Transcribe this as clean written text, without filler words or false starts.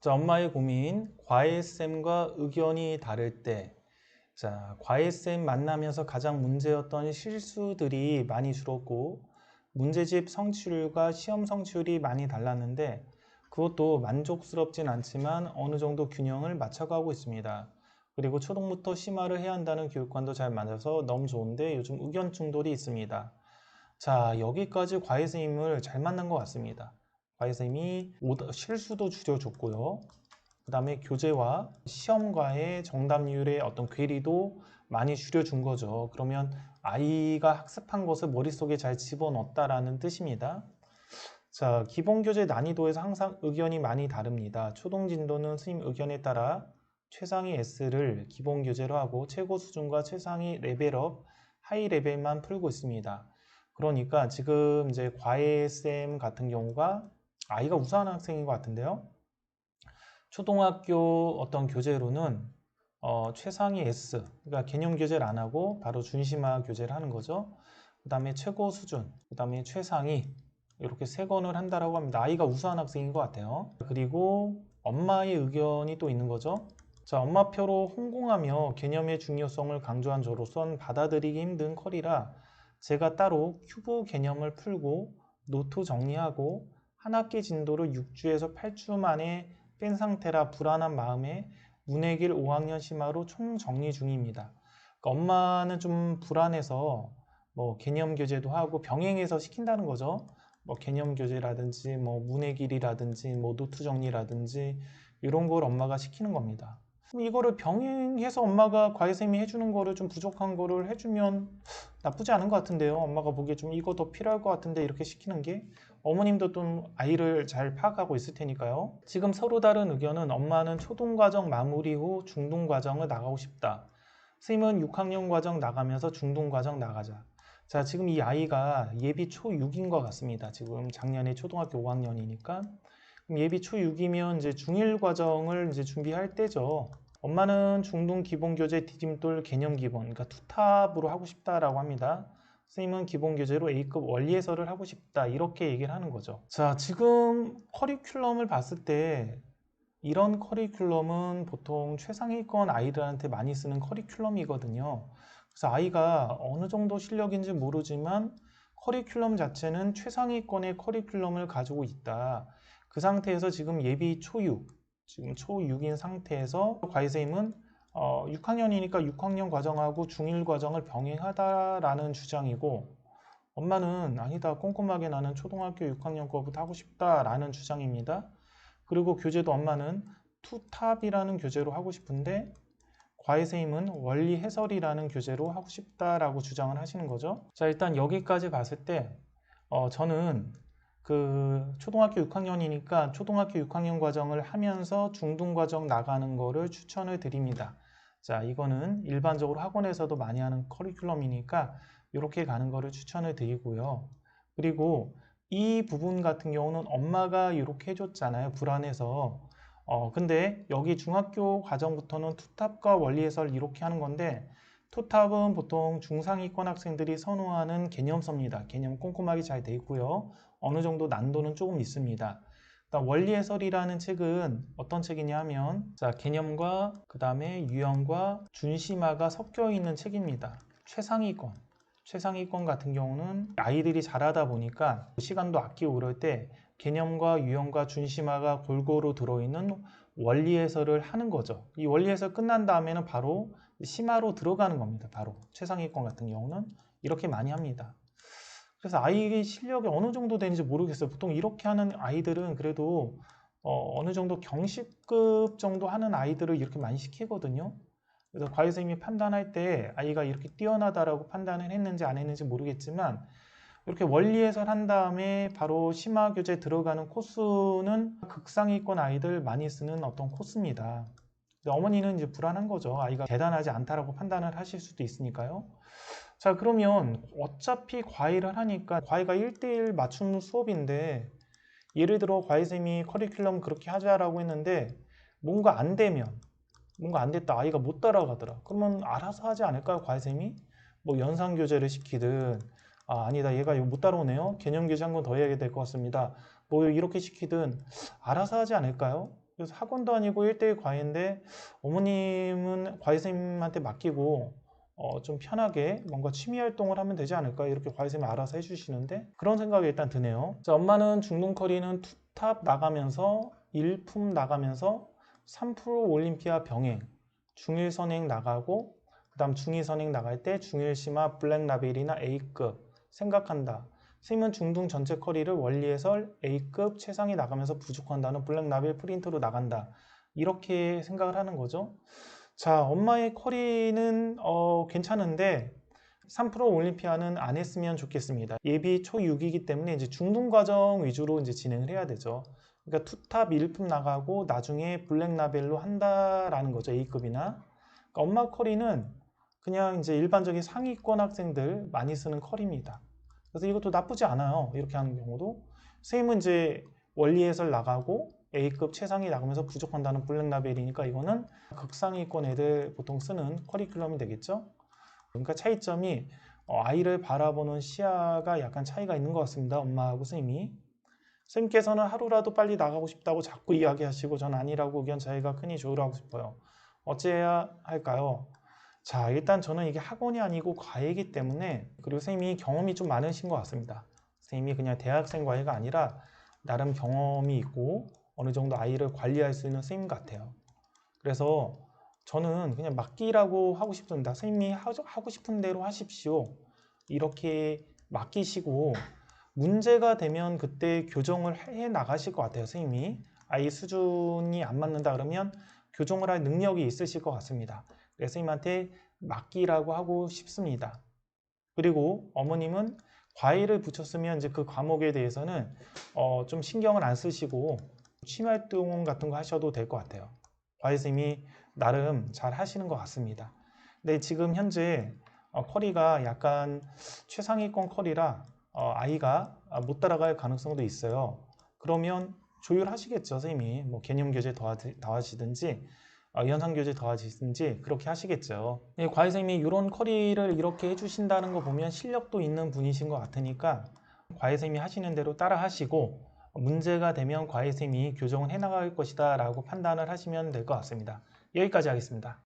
자, 엄마의 고민, 과외쌤과 의견이 다를 때. 자, 과외쌤 만나면서 가장 문제였던 실수들이 많이 줄었고, 문제집 성취율과 시험 성취율이 많이 달랐는데, 그것도 만족스럽진 않지만 어느 정도 균형을 맞춰가고 있습니다. 그리고 초등부터 심화를 해야 한다는 교육관도 잘 맞아서 너무 좋은데 요즘 의견 충돌이 있습니다. 자, 여기까지 과외쌤을 잘 만난 것 같습니다. 과외쌤이 실수도 줄여줬고요. 그 다음에 교재와 시험과의 정답률의 어떤 괴리도 많이 줄여준 거죠. 그러면 아이가 학습한 것을 머릿속에 잘 집어넣었다라는 뜻입니다. 자, 기본 교재 난이도에서 항상 의견이 많이 다릅니다. 초등 진도는 선생님 의견에 따라 최상위 S를 기본 교재로 하고 최고 수준과 최상위 레벨업, 하이 레벨만 풀고 있습니다. 그러니까 지금 이제 과외쌤 같은 경우가 아이가 우수한 학생인 것 같은데요. 초등학교 어떤 교재로는 최상위 S, 그러니까 개념 교재를 안 하고 바로 준심화 교재를 하는 거죠. 그 다음에 최고 수준, 그 다음에 최상위 이렇게 세 권을 한다라고 합니다. 아이가 우수한 학생인 것 같아요. 그리고 엄마의 의견이 또 있는 거죠. 자, 엄마표로 홍콩하며 개념의 중요성을 강조한 저로선 받아들이기 힘든 컬이라 제가 따로 큐브 개념을 풀고 노트 정리하고 한 학기 진도를 6주에서 8주 만에 뺀 상태라 불안한 마음에 문해길 5학년 심화로 총정리 중입니다. 그러니까 엄마는 좀 불안해서 뭐 개념 교재도 하고 병행해서 시킨다는 거죠. 뭐 개념 교재라든지 뭐 문해길이라든지 뭐 노트 정리라든지 이런 걸 엄마가 시키는 겁니다. 그럼 이거를 병행해서 엄마가 과외쌤이 해주는 거를 좀 부족한 거를 해주면 나쁘지 않은 것 같은데요. 엄마가 보기에 좀 이거 더 필요할 것 같은데 이렇게 시키는 게 어머님도 좀 아이를 잘 파악하고 있을 테니까요. 지금 서로 다른 의견은 엄마는 초등과정 마무리 후 중등과정을 나가고 싶다. 선생님은 6학년 과정 나가면서 중등과정 나가자. 자, 지금 이 아이가 예비 초6인 것 같습니다. 지금 작년에 초등학교 5학년이니까. 예비 초6이면 이제 중1 과정을 이제 준비할 때죠. 엄마는 중등 기본 교재 디딤돌 개념 기본, 그러니까 투탑으로 하고 싶다라고 합니다. 선생님은 기본 교재로 A급 원리 해설을 하고 싶다 이렇게 얘기를 하는 거죠. 자, 지금 커리큘럼을 봤을 때 이런 커리큘럼은 보통 최상위권 아이들한테 많이 쓰는 커리큘럼이거든요. 그래서 아이가 어느 정도 실력인지 모르지만 커리큘럼 자체는 최상위권의 커리큘럼을 가지고 있다. 그 상태에서 지금 예비 초6, 지금 초6인 상태에서 과외선생님은 6학년이니까 6학년 과정하고 중1 과정을 병행하다라는 주장이고 엄마는 아니다, 꼼꼼하게 나는 초등학교 6학년 거부터 하고 싶다라는 주장입니다. 그리고 교재도 엄마는 투탑이라는 교재로 하고 싶은데 과외선생님은 원리 해설이라는 교재로 하고 싶다라고 주장을 하시는 거죠. 자, 일단 여기까지 봤을 때 저는 그 초등학교 6학년이니까 초등학교 6학년 과정을 하면서 중등 과정 나가는 거를 추천을 드립니다. 자, 이거는 일반적으로 학원에서도 많이 하는 커리큘럼이니까 이렇게 가는 거를 추천을 드리고요. 그리고 이 부분 같은 경우는 엄마가 이렇게 해줬잖아요. 불안해서. 근데 여기 중학교 과정부터는 투탑과 원리 해설 이렇게 하는 건데 투탑은 보통 중상위권 학생들이 선호하는 개념서입니다. 개념 꼼꼼하게 잘 돼 있고요. 어느 정도 난도는 조금 있습니다. 원리 해설이라는 책은 어떤 책이냐 하면 자, 개념과 그 다음에 유형과 준심화가 섞여 있는 책입니다. 최상위권 같은 경우는 아이들이 잘하다 보니까 시간도 아끼고 그럴 때 개념과 유형과 준심화가 골고루 들어있는 원리 해설을 하는 거죠. 이 원리 해설 끝난 다음에는 바로 심화로 들어가는 겁니다. 바로 최상위권 같은 경우는 이렇게 많이 합니다. 그래서 아이의 실력이 어느 정도 되는지 모르겠어요. 보통 이렇게 하는 아이들은 그래도 어느 정도 경시급 정도 하는 아이들을 이렇게 많이 시키거든요. 그래서 과외 선생님이 판단할 때 아이가 이렇게 뛰어나다라고 판단을 했는지 안 했는지 모르겠지만 이렇게 원리 해설한 다음에 바로 심화 교재 들어가는 코스는 극상위권 아이들 많이 쓰는 어떤 코스입니다. 어머니는 이제 불안한 거죠. 아이가 대단하지 않다라고 판단을 하실 수도 있으니까요. 자, 그러면 어차피 과외를 하니까 과외가 1대1 맞춤 수업인데 예를 들어 과외쌤이 커리큘럼 그렇게 하자라고 했는데 뭔가 안 되면 뭔가 안 됐다, 아이가 못 따라가더라, 그러면 알아서 하지 않을까요? 과외쌤이 뭐 연상 교재를 시키든 아니다, 얘가 이거 못 따라오네요, 개념 교재 한 번 더 해야 될 것 같습니다, 뭐 이렇게 시키든 알아서 하지 않을까요? 그래서 학원도 아니고 1대1 과외인데 어머님은 과외 선생님한테 맡기고 좀 편하게 뭔가 취미 활동을 하면 되지 않을까, 이렇게 과외 선생님이 알아서 해주시는데 그런 생각이 일단 드네요. 자, 엄마는 중등 커리는 투탑 나가면서 1품 나가면서 3프로 올림피아 병행, 중일 선행 나가고 그 다음 중2 선행 나갈 때 중일 심화 블랙 라벨이나 A급 생각한다. 선생님은 중등 전체 커리를 원리 해설 A급 최상위 나가면서 부족한다는 블랙 라벨 프린트로 나간다. 이렇게 생각을 하는 거죠. 자, 엄마의 커리는 괜찮은데 3프로 올림피아는 안 했으면 좋겠습니다. 예비 초6이기 때문에 이제 중등 과정 위주로 이제 진행을 해야 되죠. 그러니까 투탑 1품 나가고 나중에 블랙 라벨로 한다라는 거죠. A급이나. 그러니까 엄마 커리는 그냥 이제 일반적인 상위권 학생들 많이 쓰는 커리입니다. 그래서 이것도 나쁘지 않아요. 이렇게 하는 경우도. 선생님은 이제 원리 해설 나가고 A급 최상위 나가면서 부족한다는 블랙 라벨이니까 이거는 극상위권 애들 보통 쓰는 커리큘럼이 되겠죠. 그러니까 차이점이 아이를 바라보는 시야가 약간 차이가 있는 것 같습니다. 엄마하고 선생님이. 선생님께서는 하루라도 빨리 나가고 싶다고 자꾸 이야기하시고 전 아니라고 의견 차이가 크니 조율하고 싶어요. 어째야 할까요? 자, 일단 저는 이게 학원이 아니고 과외이기 때문에, 그리고 선생님이 경험이 좀 많으신 것 같습니다. 선생님이 그냥 대학생 과외가 아니라 나름 경험이 있고 어느 정도 아이를 관리할 수 있는 선생님 같아요. 그래서 저는 그냥 맡기라고 하고 싶습니다. 선생님이 하고 싶은 대로 하십시오. 이렇게 맡기시고 문제가 되면 그때 교정을 해 나가실 것 같아요. 선생님이 아이 수준이 안 맞는다 그러면 교정을 할 능력이 있으실 것 같습니다. 그래서 선생님한테 맡기라고 하고 싶습니다. 그리고 어머님은 과외를 붙였으면 이제 그 과목에 대해서는 좀 신경을 안 쓰시고 취미활동 같은 거 하셔도 될 것 같아요. 과외 선생님이 나름 잘 하시는 것 같습니다. 근데 지금 현재 커리가 약간 최상위권 커리라 아이가 못 따라갈 가능성도 있어요. 그러면 조율하시겠죠, 선생님이. 뭐 개념 교재 더하시든지 연상 교재 더하시든지 그렇게 하시겠죠. 과외 선생님이 이런 커리를 이렇게 해주신다는 거 보면 실력도 있는 분이신 것 같으니까 과외 선생님이 하시는 대로 따라 하시고 문제가 되면 과외 선생님이 교정을 해나갈 것이다 라고 판단을 하시면 될 것 같습니다. 여기까지 하겠습니다.